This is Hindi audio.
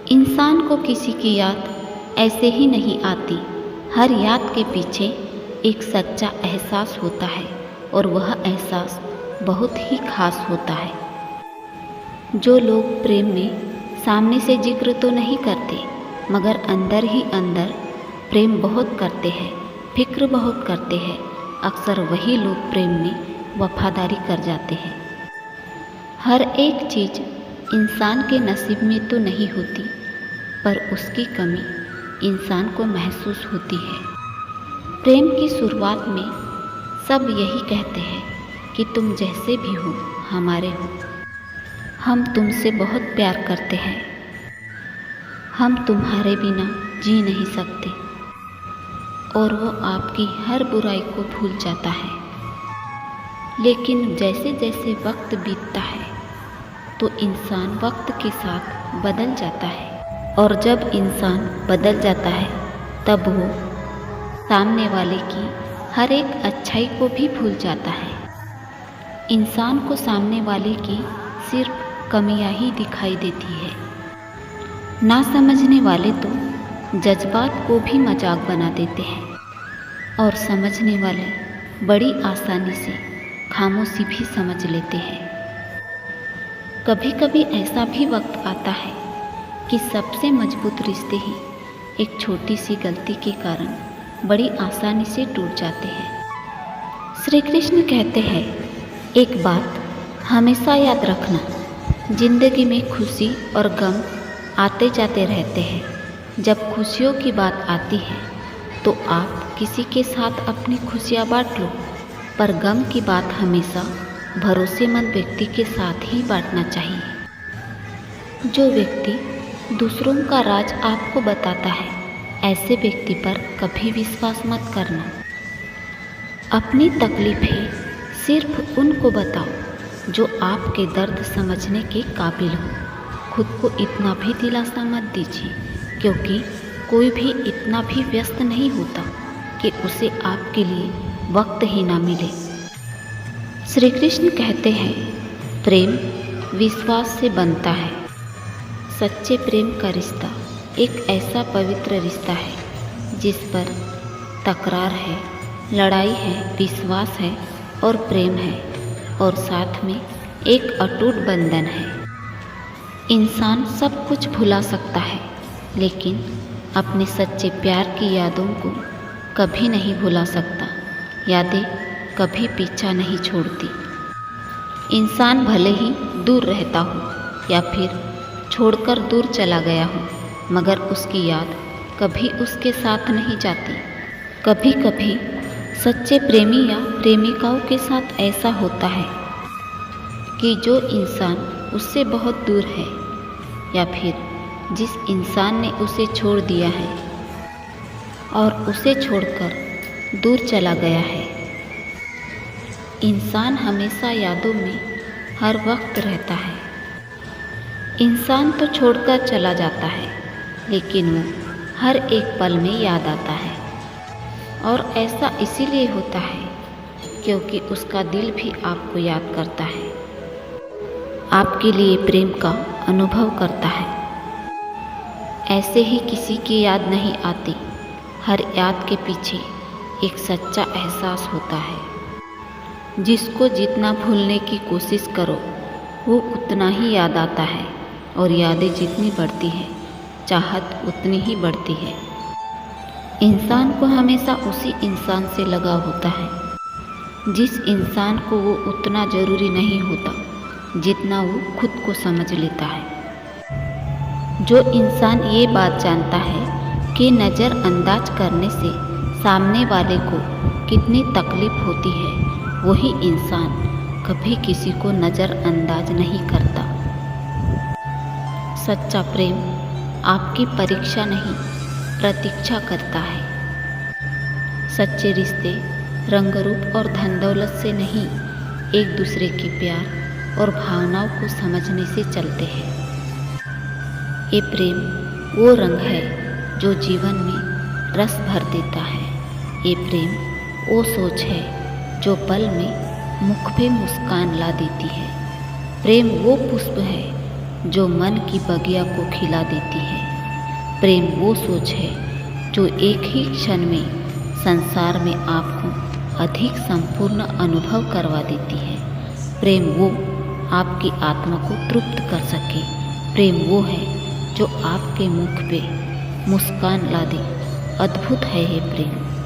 इंसान को किसी की याद ऐसे ही नहीं आती। हर याद के पीछे एक सच्चा एहसास होता है और वह एहसास बहुत ही खास होता है। जो लोग प्रेम में सामने से जिक्र तो नहीं करते, मगर अंदर ही अंदर प्रेम बहुत करते हैं, फिक्र बहुत करते हैं, अक्सर वही लोग प्रेम में वफादारी कर जाते हैं। हर एक चीज़ इंसान के नसीब में तो नहीं होती, पर उसकी कमी इंसान को महसूस होती है। प्रेम की शुरुआत में सब यही कहते हैं कि तुम जैसे भी हो हमारे हो। हम तुमसे बहुत प्यार करते हैं, हम तुम्हारे बिना जी नहीं सकते। और वो आपकी हर बुराई को भूल जाता है। लेकिन जैसे जैसे वक्त बीतता है तो इंसान वक्त के साथ बदल जाता है, और जब इंसान बदल जाता है तब वो सामने वाले की हर एक अच्छाई को भी भूल जाता है। इंसान को सामने वाले की सिर्फ कमियां ही दिखाई देती है। ना समझने वाले तो जज्बात को भी मजाक बना देते हैं, और समझने वाले बड़ी आसानी से खामोशी भी समझ लेते हैं। कभी कभी ऐसा भी वक्त आता है कि सबसे मजबूत रिश्ते ही एक छोटी सी गलती के कारण बड़ी आसानी से टूट जाते हैं। श्री कृष्ण कहते हैं, एक बात हमेशा याद रखना, जिंदगी में खुशी और गम आते जाते रहते हैं। जब खुशियों की बात आती है तो आप किसी के साथ अपनी खुशियाँ बांट लो, पर गम की बात हमेशा भरोसेमंद व्यक्ति के साथ ही बांटना चाहिए। जो व्यक्ति दूसरों का राज आपको बताता है, ऐसे व्यक्ति पर कभी विश्वास मत करना। अपनी तकलीफें सिर्फ उनको बताओ जो आपके दर्द समझने के काबिल हो। खुद को इतना भी दिलासा मत दीजिए, क्योंकि कोई भी इतना भी व्यस्त नहीं होता कि उसे आपके लिए वक्त ही ना मिले। श्री कृष्ण कहते हैं, प्रेम विश्वास से बनता है। सच्चे प्रेम का रिश्ता एक ऐसा पवित्र रिश्ता है जिस पर तकरार है, लड़ाई है, विश्वास है और प्रेम है, और साथ में एक अटूट बंधन है। इंसान सब कुछ भुला सकता है, लेकिन अपने सच्चे प्यार की यादों को कभी नहीं भुला सकता। यादें कभी पीछा नहीं छोड़ती। इंसान भले ही दूर रहता हो या फिर छोड़कर दूर चला गया हो, मगर उसकी याद कभी उसके साथ नहीं जाती। कभी कभी सच्चे प्रेमी या प्रेमिकाओं के साथ ऐसा होता है कि जो इंसान उससे बहुत दूर है या फिर जिस इंसान ने उसे छोड़ दिया है और उसे छोड़कर दूर चला गया है, इंसान हमेशा यादों में हर वक्त रहता है। इंसान तो छोड़कर चला जाता है, लेकिन वो हर एक पल में याद आता है। और ऐसा इसीलिए होता है क्योंकि उसका दिल भी आपको याद करता है, आपके लिए प्रेम का अनुभव करता है। ऐसे ही किसी की याद नहीं आती। हर याद के पीछे एक सच्चा एहसास होता है। जिसको जितना भूलने की कोशिश करो वो उतना ही याद आता है, और यादें जितनी बढ़ती हैं चाहत उतनी ही बढ़ती है। इंसान को हमेशा उसी इंसान से लगाव होता है जिस इंसान को वो उतना ज़रूरी नहीं होता जितना वो खुद को समझ लेता है। जो इंसान ये बात जानता है कि नज़रअंदाज करने से सामने वाले को कितनी तकलीफ होती है, वही इंसान कभी किसी को नज़रअंदाज नहीं करता। सच्चा प्रेम आपकी परीक्षा नहीं, प्रतीक्षा करता है। सच्चे रिश्ते रंग रूप और धन दौलत से नहीं, एक दूसरे के प्यार और भावनाओं को समझने से चलते हैं। ये प्रेम वो रंग है जो जीवन में रस भर देता है। ये प्रेम वो सोच है जो पल में मुख पे मुस्कान ला देती है। प्रेम वो पुष्प है जो मन की बगिया को खिला देती है। प्रेम वो सोच है जो एक ही क्षण में संसार में आपको अधिक संपूर्ण अनुभव करवा देती है। प्रेम वो आपकी आत्मा को तृप्त कर सके। प्रेम वो है जो आपके मुख पे मुस्कान ला दे। अद्भुत है ये प्रेम।